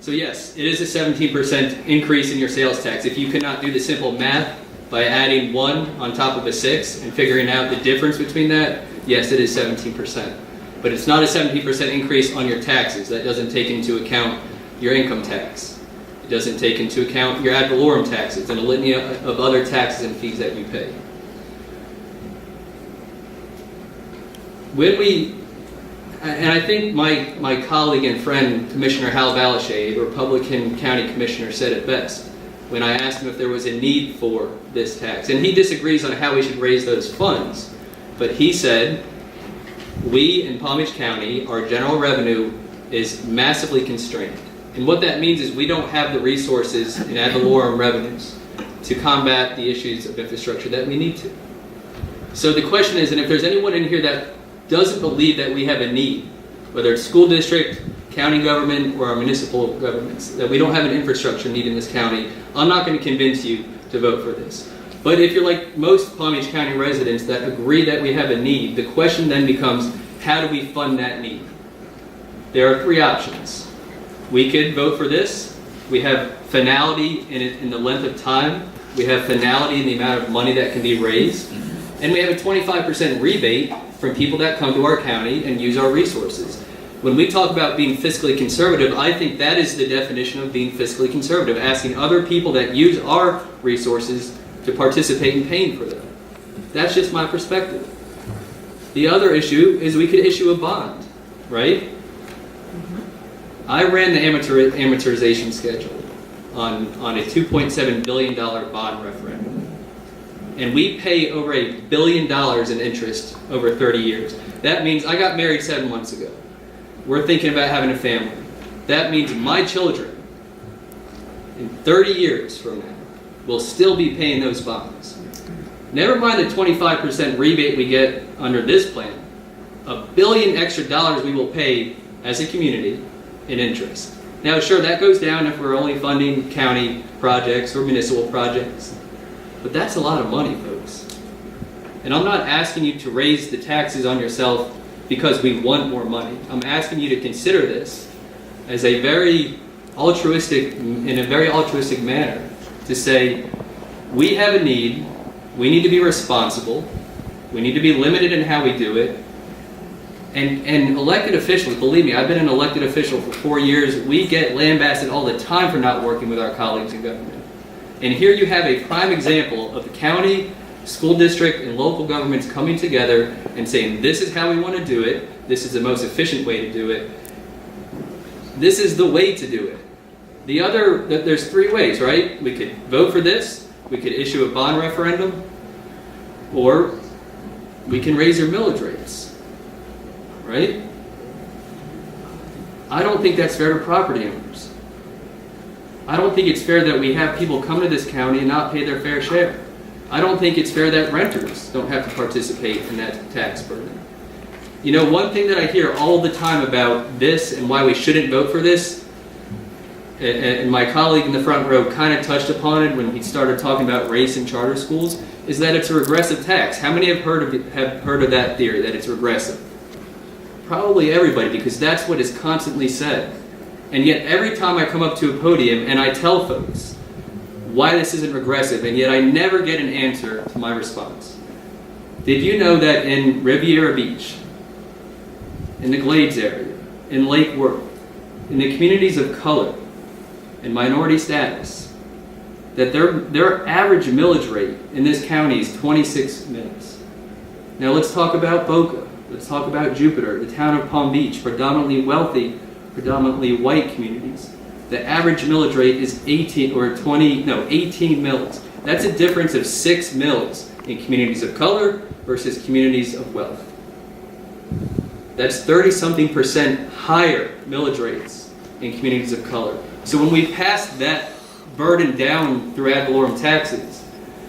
So yes, it is a 17% increase in your sales tax. If you cannot do the simple math by adding 1 on top of a 6 and figuring out the difference between that, yes, it is 17%. But it's not a 17% increase on your taxes. That doesn't take into account your income tax. It doesn't take into account your ad valorem taxes and a litany of other taxes and fees that you pay. And I think my colleague and friend, Commissioner Hal Balashay, a Republican county commissioner, said it best when I asked him if there was a need for this tax. And he disagrees on how we should raise those funds. But he said, we in Palm Beach County, our general revenue is massively constrained. And what that means is we don't have the resources in ad valorem revenues to combat the issues of infrastructure that we need to. So the question is, and if there's anyone in here that doesn't believe that we have a need, whether it's school district, county government, or our municipal governments, that we don't have an infrastructure need in this county, I'm not going to convince you to vote for this. But if you're like most Palm Beach County residents that agree that we have a need, the question then becomes, how do we fund that need? There are 3 options. We could vote for this. We have finality in the length of time. We have finality in the amount of money that can be raised. And we have a 25% rebate from people that come to our county and use our resources. When we talk about being fiscally conservative, I think that is the definition of being fiscally conservative, asking other people that use our resources to participate in paying for them. That's just my perspective. The other issue is we could issue a bond, right? I ran the amortization schedule on a $2.7 billion bond referendum. And we pay over $1 billion in interest over 30 years. That means I got married 7 months ago. We're thinking about having a family. That means my children, in 30 years from now, will still be paying those bonds. Never mind the 25% rebate we get under this plan. $1 billion extra we will pay as a community in interest. Now, sure, that goes down if we're only funding county projects or municipal projects. But that's a lot of money, folks. And I'm not asking you to raise the taxes on yourself because we want more money. I'm asking you to consider this as in a very altruistic manner, to say, we have a need, we need to be responsible, we need to be limited in how we do it. And elected officials, believe me, I've been an elected official for 4 years. We get lambasted all the time for not working with our colleagues in government. And here you have a prime example of the county, school district, and local governments coming together and saying, this is how we want to do it, this is the most efficient way to do it, this is the way to do it. There's 3 ways, right? We could vote for this, we could issue a bond referendum, or we can raise your millage rates, right? I don't think that's fair to property owners. I don't think it's fair that we have people come to this county and not pay their fair share. I don't think it's fair that renters don't have to participate in that tax burden. You know, one thing that I hear all the time about this and why we shouldn't vote for this, and my colleague in the front row kind of touched upon it when he started talking about race in charter schools, is that it's a regressive tax. How many have heard of that theory, that it's regressive? Probably everybody, because that's what is constantly said. And yet every time I come up to a podium and I tell folks why this isn't regressive, and yet I never get an answer to my response. Did you know that in Riviera Beach, in the Glades area, in Lake Worth, in the communities of color and minority status, that their average millage rate in this county is 26 mils? Now let's talk about Boca. Let's talk about Jupiter, the town of Palm Beach, predominantly wealthy, predominantly white communities. The average millage rate is 18 mils. That's a difference of 6 mils in communities of color versus communities of wealth. That's 30-something% higher millage rates in communities of color. So when we pass that burden down through ad valorem taxes,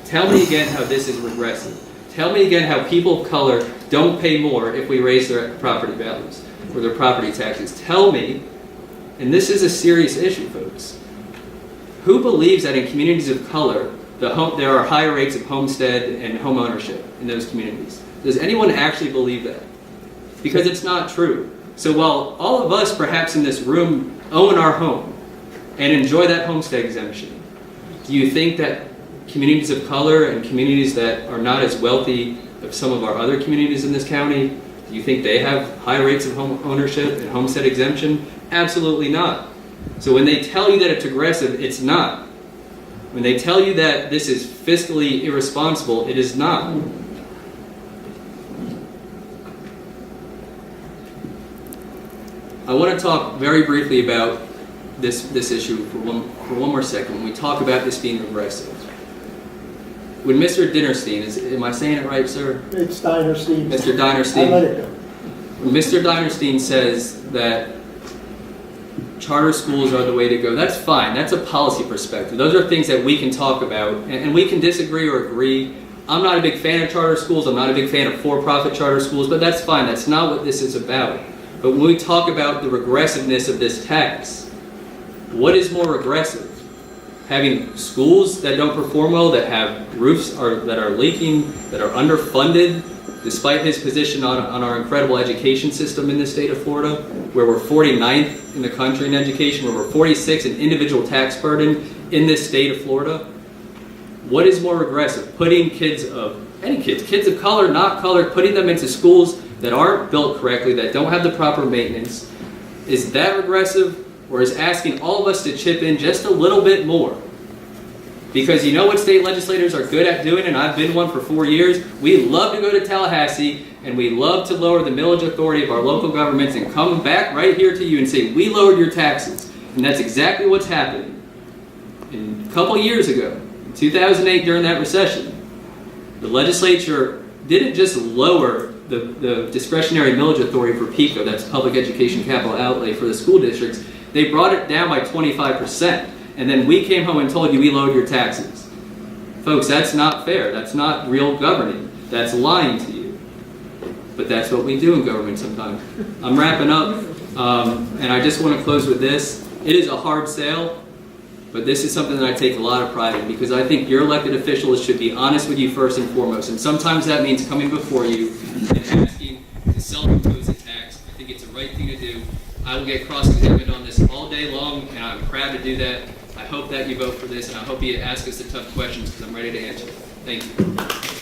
tell me again how this is regressive. Tell me again how people of color don't pay more if we raise their property values or their property taxes. Tell me, and this is a serious issue, folks, who believes that in communities of color there are higher rates of homestead and home ownership in those communities? Does anyone actually believe that? Because it's not true. So while all of us perhaps in this room own our home, and enjoy that homestead exemption. Do you think that communities of color and communities that are not as wealthy as some of our other communities in this county, do you think they have high rates of home ownership and homestead exemption? Absolutely not. So when they tell you that it's aggressive, it's not. When they tell you that this is fiscally irresponsible, it is not. I want to talk very briefly about this issue for one more second. When we talk about this being aggressive, when Mr. Dinerstein, am I saying it right, sir? It's Dinerstein. Mr. Dinerstein. I let it go. When Mr. Dinerstein says that charter schools are the way to go, that's fine. That's a policy perspective. Those are things that we can talk about, and we can disagree or agree. I'm not a big fan of charter schools. I'm not a big fan of for-profit charter schools, but that's fine. That's not what this is about. But when we talk about the regressiveness of this tax, what is more regressive? Having schools that don't perform well, that have roofs that are leaking, that are underfunded, despite his position on our incredible education system in the state of Florida, where we're 49th in the country in education, where we're 46th in individual tax burden in this state of Florida. What is more regressive? Putting kids of color, not colored, putting them into schools that aren't built correctly, that don't have the proper maintenance. Is that regressive? Or is asking all of us to chip in just a little bit more? Because you know what state legislators are good at doing, and I've been one for 4 years? We love to go to Tallahassee, and we love to lower the millage authority of our local governments and come back right here to you and say, we lowered your taxes. And that's exactly what's happening. And a couple years ago, in 2008 during that recession, the legislature didn't just lower the discretionary millage authority for PICO, that's public education capital outlay for the school districts. They brought it down by 25%, and then we came home and told you we lowered your taxes. Folks, that's not fair. That's not real governing. That's lying to you. But that's what we do in government sometimes. I'm wrapping up, and I just want to close with this. It is a hard sale, but this is something that I take a lot of pride in, because I think your elected officials should be honest with you first and foremost, and sometimes that means coming before you and asking to self-impose a tax. I think it's the right thing to do. I will get cross-examined on this all day long, and I'm proud to do that. I hope that you vote for this, and I hope you ask us the tough questions, because I'm ready to answer them. Thank you.